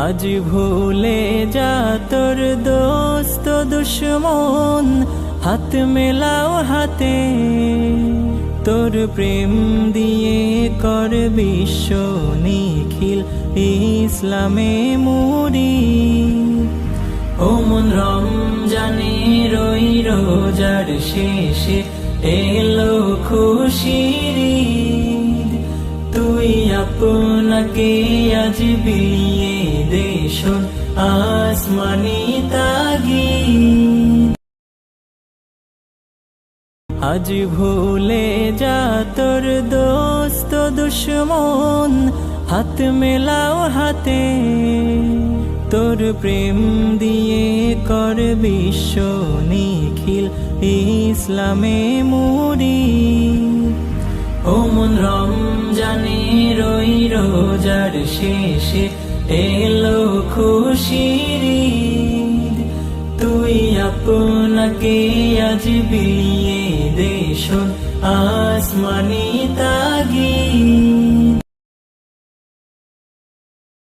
আজ ভুলে যা তোর দোস্ত দুশ্মন, হাত মেলাও হাতে, তোর প্রেম দিয়ে কর বিশ্ব নিখিল ইসলামে মুড়ি। ও মন রমজানে রই রোজার শেষে এলো খুশির ঈদ, তুই আপনাকে আজ বিলিয়ে দে শোন আসমানি তাগিদ। আজ ভুলে যা তোর দোস্ত দুশ্মন, হাত মেলাও হাতে, তোর প্রেম দিয়ে কর বিশ্ব নিখিল ইসলামে মুড়ি। ও মন রমজানে রই রোজার শেষে এলো খুশির ঈদ, তুই আপনাকে আজ বিলিয়ে দে শোন আসমানি তা